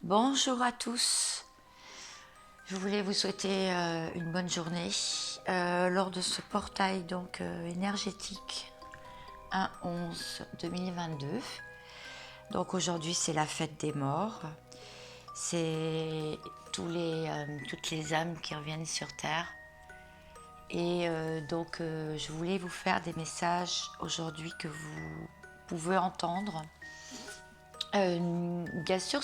Bonjour à tous, je voulais vous souhaiter une bonne journée lors de ce portail énergétique 1/11/2022. Donc aujourd'hui c'est la fête des morts, c'est toutes les âmes qui reviennent sur Terre. Et je voulais vous faire des messages aujourd'hui que vous pouvez entendre. Bien sûr,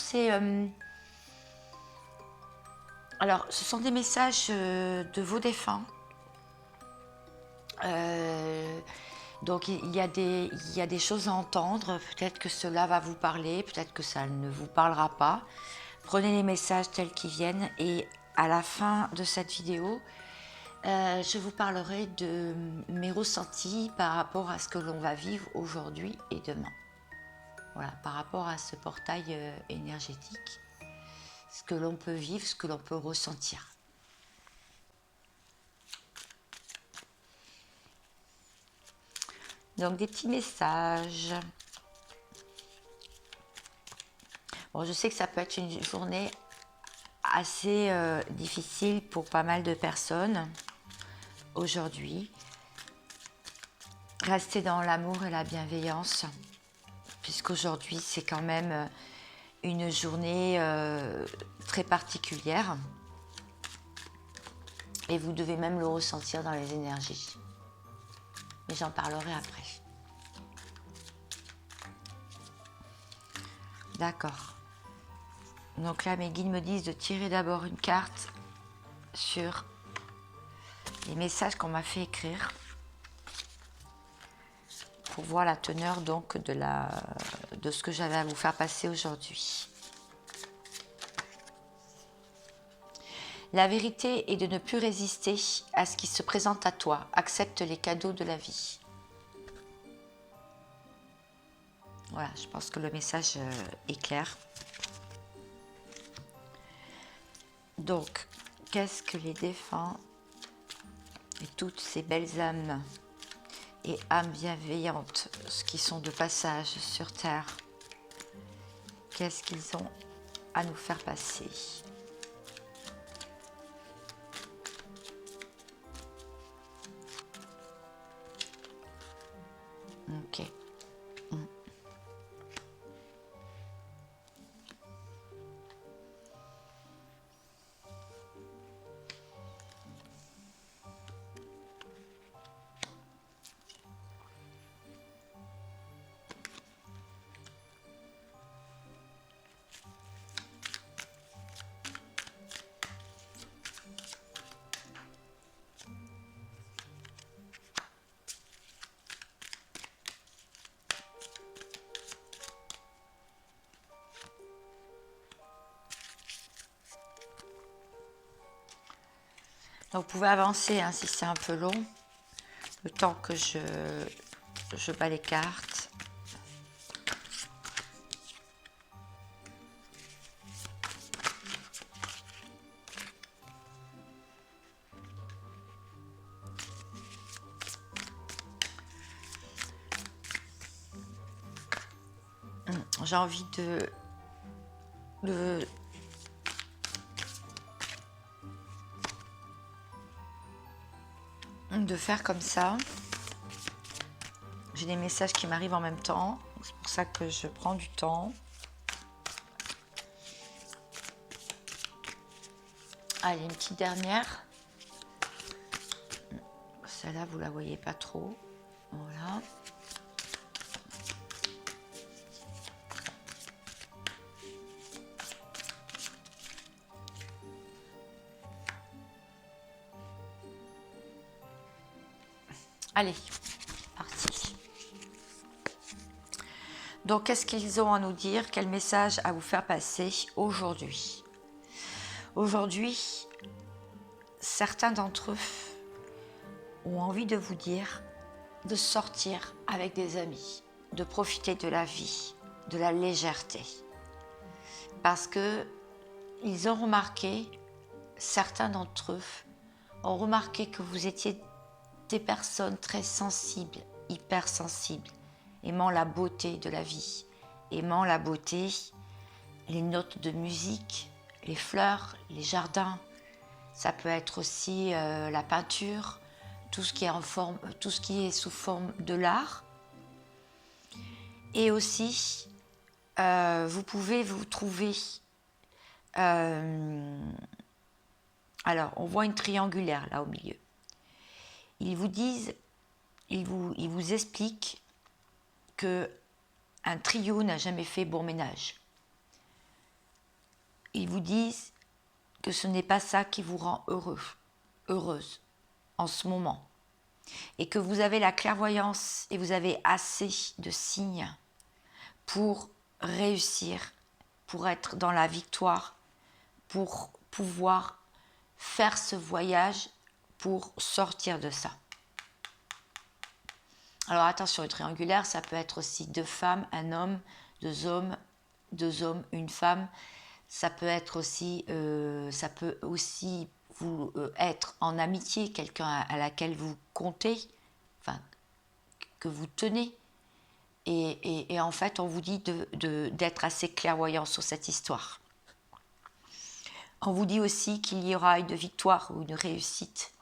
alors, ce sont des messages de vos défunts. Donc, il y a des choses à entendre. Peut-être que cela va vous parler, peut-être que ça ne vous parlera pas. Prenez les messages tels qu'ils viennent et à la fin de cette vidéo, je vous parlerai de mes ressentis par rapport à ce que l'on va vivre aujourd'hui et demain. Voilà, par rapport à ce portail énergétique, ce que l'on peut vivre, ce que l'on peut ressentir. Donc des petits messages. Bon, je sais que ça peut être une journée assez difficile pour pas mal de personnes aujourd'hui. Restez dans l'amour et la bienveillance, puisqu'aujourd'hui c'est quand même une journée très particulière. Et vous devez même le ressentir dans les énergies. Mais j'en parlerai après. D'accord. Donc là, mes guides me disent de tirer d'abord une carte sur les messages qu'on m'a fait écrire pour voir la teneur donc de ce que j'avais à vous faire passer aujourd'hui. La vérité est de ne plus résister à ce qui se présente à toi. Accepte les cadeaux de la vie. Voilà, je pense que le message est clair. Donc, qu'est-ce que les défunts et toutes ces belles âmes et âmes bienveillantes, ce qui sont de passage sur Terre, qu'est-ce qu'ils ont à nous faire passer? Ok. Donc, vous pouvez avancer hein, si c'est un peu long, le temps que je bats les cartes. J'ai envie de faire comme ça. J'ai des messages qui m'arrivent en même temps, c'est pour ça que je prends du temps. Allez, une petite dernière. Celle-là, vous la voyez pas trop. Voilà. Allez, parti. Donc, qu'est-ce qu'ils ont à nous dire? Quel message à vous faire passer aujourd'hui? Aujourd'hui, certains d'entre eux ont envie de vous dire de sortir avec des amis, de profiter de la vie, de la légèreté. Parce que ils ont remarqué, certains d'entre eux ont remarqué que vous étiez des personnes très sensibles, hypersensibles, aimant la beauté de la vie, aimant la beauté les notes de musique, les fleurs, les jardins. Ça peut être aussi la peinture, tout ce qui est sous forme de l'art. Et aussi, vous pouvez vous trouver. Alors, on voit une triangulaire là au milieu. Ils vous disent, ils vous expliquent que un trio n'a jamais fait bon ménage. Ils vous disent que ce n'est pas ça qui vous rend heureuse en ce moment. Et que vous avez la clairvoyance et vous avez assez de signes pour réussir, pour être dans la victoire, pour pouvoir faire ce voyage, pour sortir de ça. Alors attention, une triangulaire, ça peut être aussi 2 femmes, un homme, 2 hommes, 2 hommes, une femme. Ça peut être aussi, vous être en amitié, quelqu'un à laquelle vous comptez, enfin que vous tenez. Et en fait, on vous dit d'être assez clairvoyant sur cette histoire. On vous dit aussi qu'il y aura une victoire ou une réussite.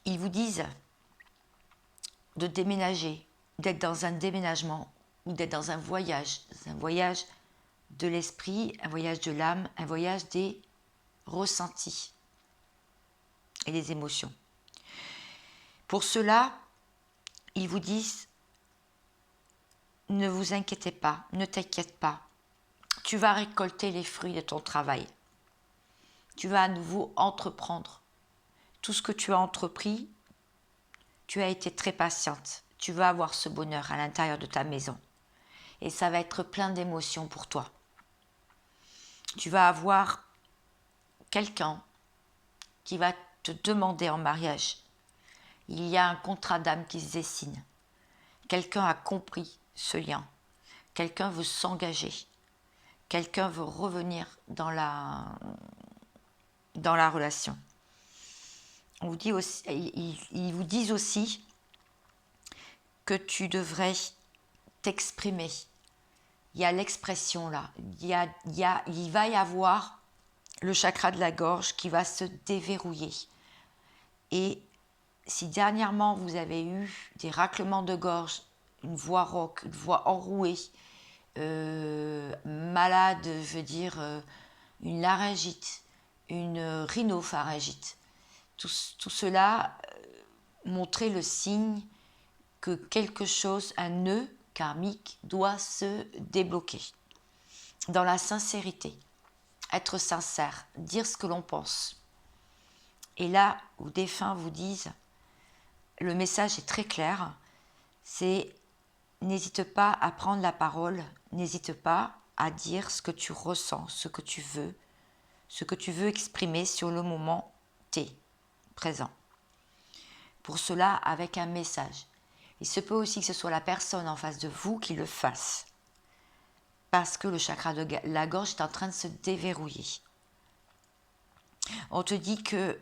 Ils vous disent de déménager, d'être dans un déménagement ou d'être dans un voyage de l'esprit, un voyage de l'âme, un voyage des ressentis et des émotions. Pour cela, ils vous disent, ne vous inquiétez pas, ne t'inquiète pas, tu vas récolter les fruits de ton travail. Tu vas à nouveau entreprendre. Tout ce que tu as entrepris, tu as été très patiente. Tu vas avoir ce bonheur à l'intérieur de ta maison. Et ça va être plein d'émotions pour toi. Tu vas avoir quelqu'un qui va te demander en mariage. Il y a un contrat d'âme qui se dessine. Quelqu'un a compris ce lien. Quelqu'un veut s'engager. Quelqu'un veut revenir dans la relation. On vous dit aussi, ils vous disent aussi que tu devrais t'exprimer. Il y a l'expression là. Il va y avoir le chakra de la gorge qui va se déverrouiller. Et si dernièrement vous avez eu des raclements de gorge, une voix rauque, une voix enrouée, malade, je veux dire, une laryngite, une rhinopharyngite, tout cela montrait le signe que quelque chose, un nœud karmique, doit se débloquer. Dans la sincérité, être sincère, dire ce que l'on pense. Et là où défunts vous disent, le message est très clair, c'est n'hésite pas à prendre la parole, n'hésite pas à dire ce que tu ressens, ce que tu veux exprimer sur le moment T, présent. Pour cela, avec un message. Il se peut aussi que ce soit la personne en face de vous qui le fasse. Parce que le chakra de la gorge est en train de se déverrouiller. On te dit que,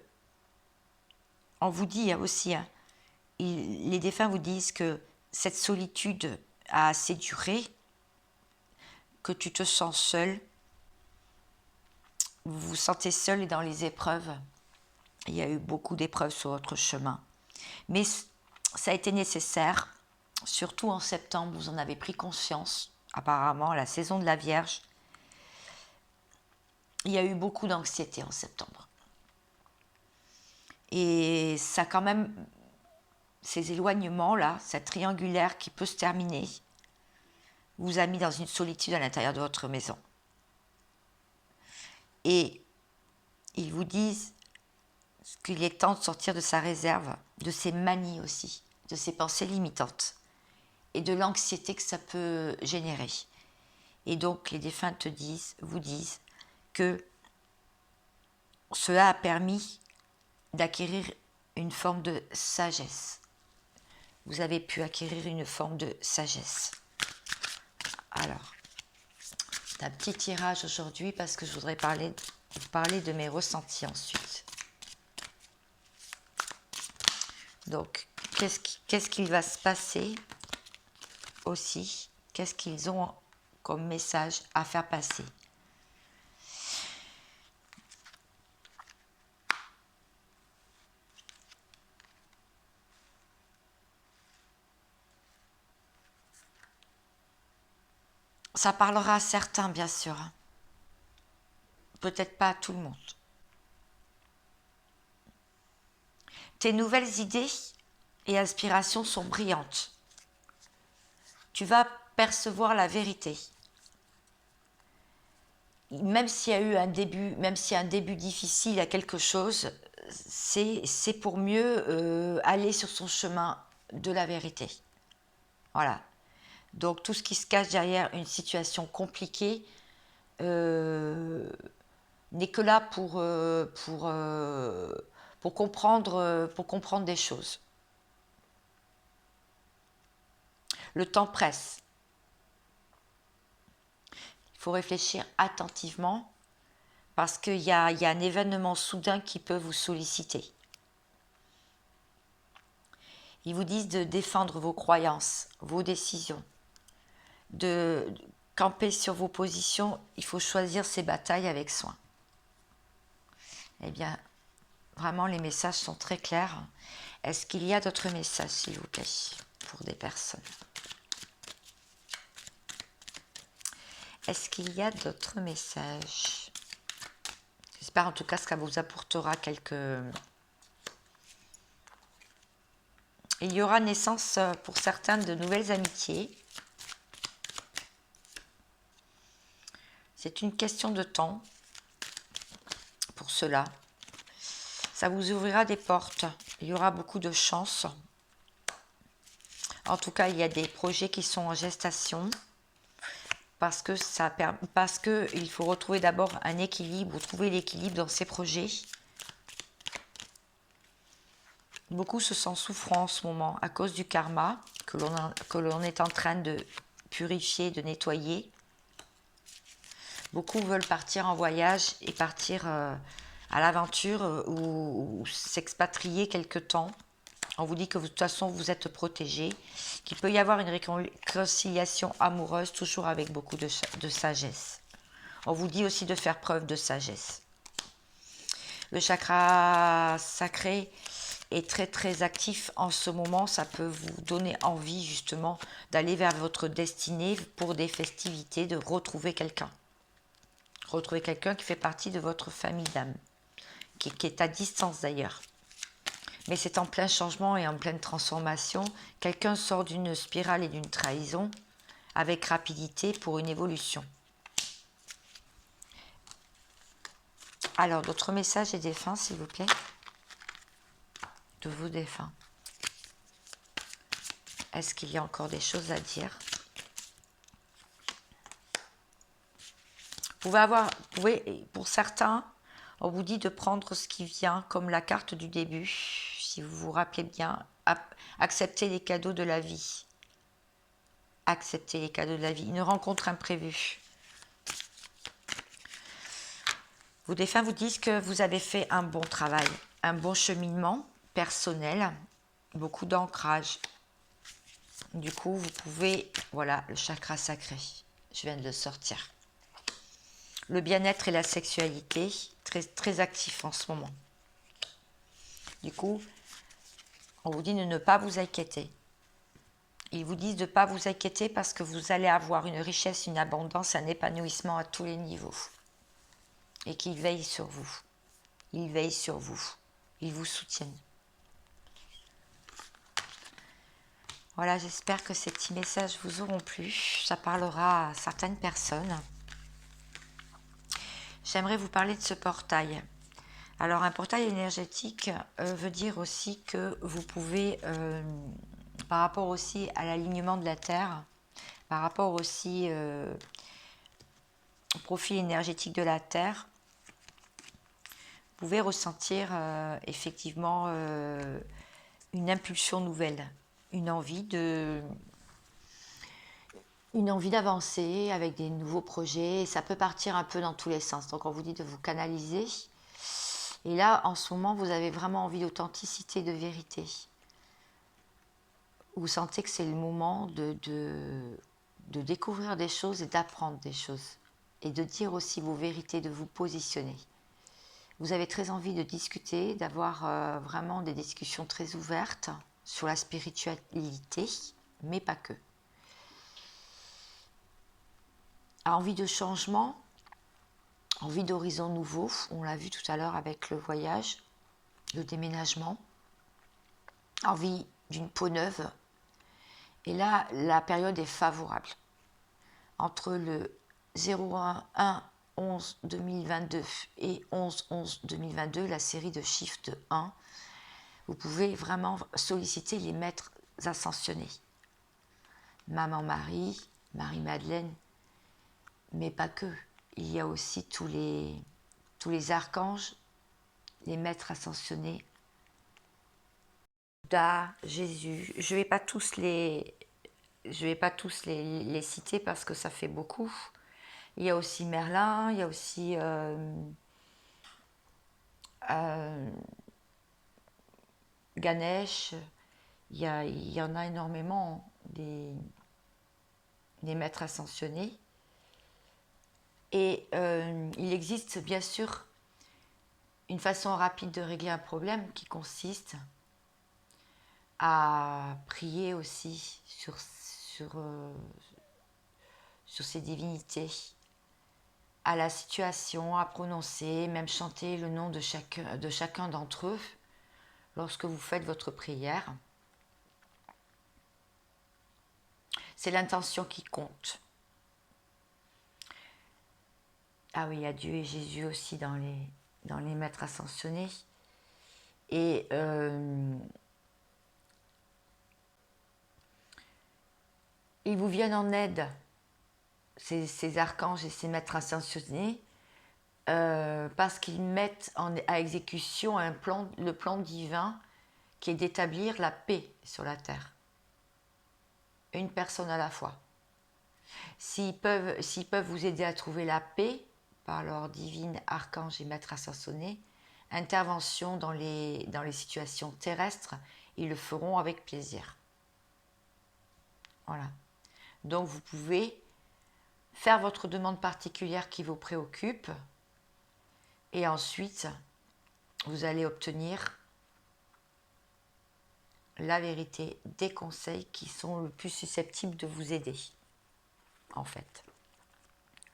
on vous dit aussi, les défunts vous disent que cette solitude a assez duré, que tu te sens seul, vous vous sentez seul et dans les épreuves. Il y a eu beaucoup d'épreuves sur votre chemin. Mais ça a été nécessaire, surtout en septembre, vous en avez pris conscience, apparemment, la saison de la Vierge. Il y a eu beaucoup d'anxiété en septembre. Et ça quand même, ces éloignements-là, cette triangulaire qui peut se terminer, vous a mis dans une solitude à l'intérieur de votre maison. Et ils vous disent qu'il est temps de sortir de sa réserve, de ses manies aussi, de ses pensées limitantes et de l'anxiété que ça peut générer. Et donc les défunts vous disent que cela a permis d'acquérir une forme de sagesse. Vous avez pu acquérir une forme de sagesse. Alors, c'est un petit tirage aujourd'hui parce que je voudrais parler de mes ressentis ensuite. Donc, qu'est-ce qu'il va se passer aussi? Qu'est-ce qu'ils ont comme message à faire passer? Ça parlera à certains, bien sûr. Peut-être pas à tout le monde. Tes nouvelles idées et aspirations sont brillantes. Tu vas percevoir la vérité. Même s'il y a eu un début, même s'il y a un début difficile à quelque chose, c'est pour mieux aller sur son chemin de la vérité. Voilà. Donc tout ce qui se cache derrière une situation compliquée n'est que là pour comprendre des choses. Le temps presse. Il faut réfléchir attentivement parce qu'il y a un événement soudain qui peut vous solliciter. Ils vous disent de défendre vos croyances, vos décisions, de camper sur vos positions. Il faut choisir ses batailles avec soin. Eh bien, vraiment, les messages sont très clairs. Est-ce qu'il y a d'autres messages, s'il vous plaît, pour des personnes? Est-ce qu'il y a d'autres messages? J'espère en tout cas que ça vous apportera quelques... Il y aura naissance pour certains de nouvelles amitiés. C'est une question de temps pour cela. Ça vous ouvrira des portes. Il y aura beaucoup de chance. En tout cas, il y a des projets qui sont en gestation. Parce que il faut retrouver d'abord un équilibre, ou trouver l'équilibre dans ces projets. Beaucoup se sentent souffrants en ce moment à cause du karma que l'on est en train de purifier, de nettoyer. Beaucoup veulent partir en voyage et partir à l'aventure ou s'expatrier quelque temps. On vous dit que de toute façon vous êtes protégé, qu'il peut y avoir une réconciliation amoureuse toujours avec beaucoup de sagesse. On vous dit aussi de faire preuve de sagesse. Le chakra sacré est très très actif en ce moment. Ça peut vous donner envie justement d'aller vers votre destinée pour des festivités, de retrouver quelqu'un. Retrouver quelqu'un qui fait partie de votre famille d'âme, qui est à distance d'ailleurs. Mais c'est en plein changement et en pleine transformation. Quelqu'un sort d'une spirale et d'une trahison avec rapidité pour une évolution. Alors, d'autres messages et défunts, s'il vous plaît. De vos défunts. Est-ce qu'il y a encore des choses à dire? Vous pouvez, pour certains, on vous dit de prendre ce qui vient comme la carte du début. Si vous vous rappelez bien, accepter les cadeaux de la vie. Accepter les cadeaux de la vie. Une rencontre imprévue. Vos défunts vous disent que vous avez fait un bon travail, un bon cheminement personnel, beaucoup d'ancrage. Du coup, vous pouvez... Voilà, le chakra sacré. Je viens de le sortir. Le bien-être et la sexualité, très, très actifs en ce moment. Du coup, on vous dit de ne pas vous inquiéter. Ils vous disent de ne pas vous inquiéter parce que vous allez avoir une richesse, une abondance, un épanouissement à tous les niveaux. Et qu'ils veillent sur vous. Ils veillent sur vous. Ils vous soutiennent. Voilà, j'espère que ces petits messages vous auront plu. Ça parlera à certaines personnes. J'aimerais vous parler de ce portail. Alors, un portail énergétique veut dire aussi que vous pouvez, par rapport aussi à l'alignement de la Terre, par rapport aussi au profil énergétique de la Terre, vous pouvez ressentir effectivement une impulsion nouvelle, une envie d'avancer avec des nouveaux projets. Et ça peut partir un peu dans tous les sens. Donc on vous dit de vous canaliser. Et là, en ce moment, vous avez vraiment envie d'authenticité, de vérité. Vous sentez que c'est le moment de découvrir des choses et d'apprendre des choses. Et de dire aussi vos vérités, de vous positionner. Vous avez très envie de discuter, d'avoir vraiment des discussions très ouvertes sur la spiritualité, mais pas que. a envie de changement, envie d'horizons nouveaux. On l'a vu tout à l'heure avec le voyage, le déménagement, envie d'une peau neuve. Et là, la période est favorable. Entre le 01-1-11-2022 et 11-11-2022, la série de chiffres de 1, vous pouvez vraiment solliciter les maîtres ascensionnés. Maman Marie, Marie-Madeleine, mais pas que. Il y a aussi tous les archanges, les maîtres ascensionnés, Bouddha, Jésus. Je ne vais pas tous les citer parce que ça fait beaucoup. Il y a aussi Merlin, il y a aussi Ganesh. Il y en a énormément des maîtres ascensionnés. Et il existe bien sûr une façon rapide de régler un problème qui consiste à prier aussi sur ces divinités, à la situation, à prononcer, même chanter le nom de chacun d'entre eux lorsque vous faites votre prière. C'est l'intention qui compte. Ah oui, il y a Dieu et Jésus aussi dans les maîtres ascensionnés. Et ils vous viennent en aide, ces archanges et ces maîtres ascensionnés, parce qu'ils mettent à exécution le plan divin qui est d'établir la paix sur la terre. Une personne à la fois. S'ils peuvent vous aider à trouver la paix par leur divine archange et maître ascensionné, intervention dans les situations terrestres, ils le feront avec plaisir. Voilà. Donc vous pouvez faire votre demande particulière qui vous préoccupe et ensuite vous allez obtenir la vérité des conseils qui sont le plus susceptibles de vous aider, en fait.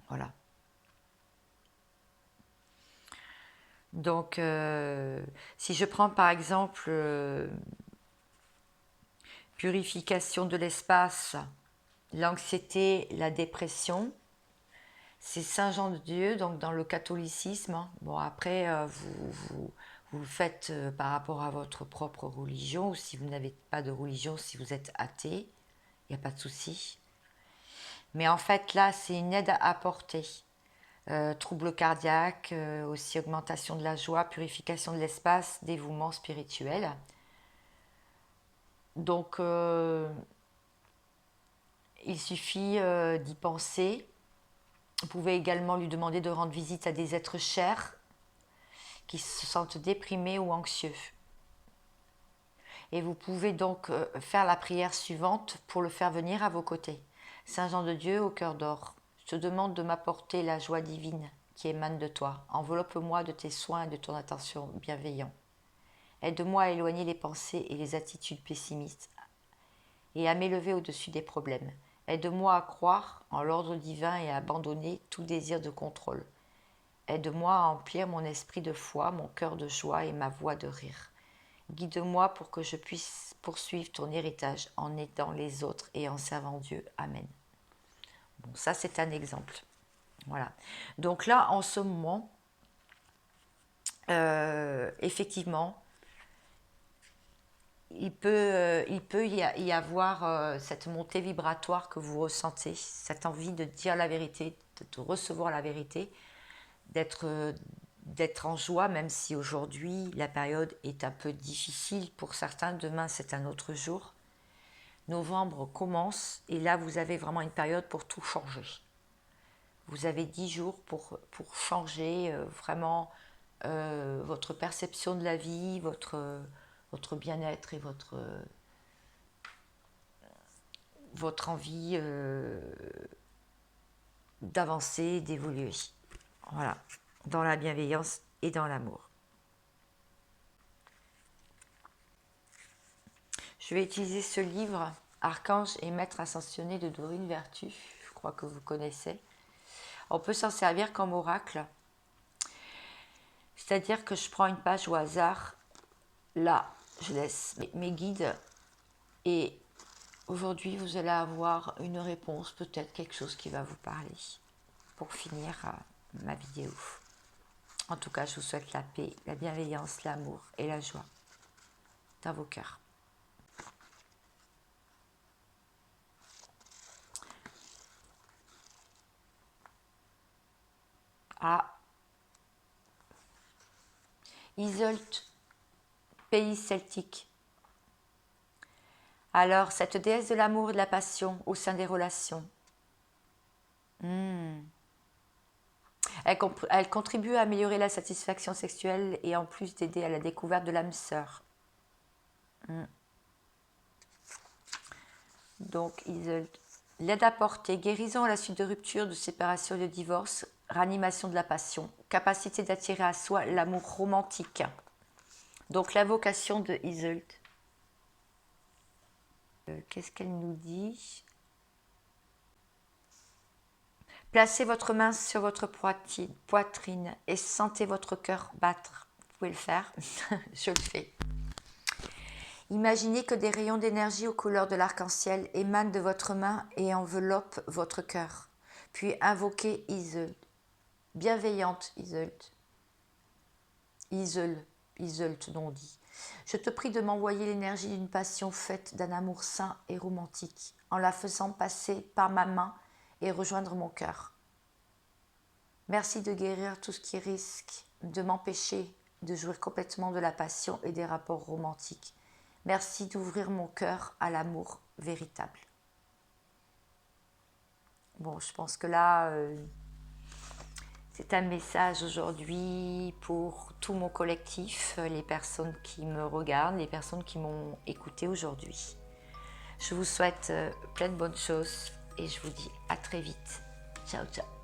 Voilà. Donc, si je prends par exemple purification de l'espace, l'anxiété, la dépression, c'est Saint Jean de Dieu, donc dans le catholicisme. Bon, après, vous le faites par rapport à votre propre religion, ou si vous n'avez pas de religion, si vous êtes athée, il n'y a pas de souci. Mais en fait, là, c'est une aide à apporter. Troubles cardiaques, aussi augmentation de la joie, purification de l'espace, dévouement spirituel. Donc, il suffit d'y penser. Vous pouvez également lui demander de rendre visite à des êtres chers qui se sentent déprimés ou anxieux. Et vous pouvez donc faire la prière suivante pour le faire venir à vos côtés. Saint Jean de Dieu au cœur d'or, je te demande de m'apporter la joie divine qui émane de toi. Enveloppe-moi de tes soins et de ton attention bienveillant. Aide-moi à éloigner les pensées et les attitudes pessimistes et à m'élever au-dessus des problèmes. Aide-moi à croire en l'ordre divin et à abandonner tout désir de contrôle. Aide-moi à emplir mon esprit de foi, mon cœur de joie et ma voix de rire. Guide-moi pour que je puisse poursuivre ton héritage en aidant les autres et en servant Dieu. Amen. Bon, ça c'est un exemple. Voilà. Donc là, en ce moment, effectivement, il peut y avoir cette montée vibratoire que vous ressentez, cette envie de dire la vérité, de recevoir la vérité, d'être en joie, même si aujourd'hui la période est un peu difficile pour certains. Demain, c'est un autre jour. Novembre commence et là, vous avez vraiment une période pour tout changer. Vous avez 10 jours pour changer vraiment votre perception de la vie, votre bien-être et votre envie d'avancer, d'évoluer. Voilà, dans la bienveillance et dans l'amour. Je vais utiliser ce livre, Archange et Maître ascensionné de Dorine Vertu. Je crois que vous connaissez. On peut s'en servir comme oracle. C'est-à-dire que je prends une page au hasard. Là, je laisse mes guides. Et aujourd'hui, vous allez avoir une réponse, peut-être quelque chose qui va vous parler. Pour finir ma vidéo. En tout cas, je vous souhaite la paix, la bienveillance, l'amour et la joie dans vos cœurs. Ah, Iseult, pays celtique. Alors, cette déesse de l'amour et de la passion au sein des relations, elle contribue à améliorer la satisfaction sexuelle et en plus d'aider à la découverte de l'âme sœur. Donc, Iseult, l'aide apportée, guérison à la suite de rupture, de séparation et de divorce, ranimation de la passion, capacité d'attirer à soi l'amour romantique. Donc, l'invocation de Iseult. Qu'est-ce qu'elle nous dit? Placez votre main sur votre poitrine et sentez votre cœur battre. Vous pouvez le faire, je le fais. Imaginez que des rayons d'énergie aux couleurs de l'arc-en-ciel émanent de votre main et enveloppent votre cœur. Puis invoquez Iseult. Bienveillante Iseult. Iseult, non dit. Je te prie de m'envoyer l'énergie d'une passion faite d'un amour sain et romantique, en la faisant passer par ma main et rejoindre mon cœur. Merci de guérir tout ce qui risque de m'empêcher de jouir complètement de la passion et des rapports romantiques. Merci d'ouvrir mon cœur à l'amour véritable. Bon, je pense que là, c'est un message aujourd'hui pour tout mon collectif, les personnes qui me regardent, les personnes qui m'ont écouté aujourd'hui. Je vous souhaite plein de bonnes choses et je vous dis à très vite. Ciao, ciao.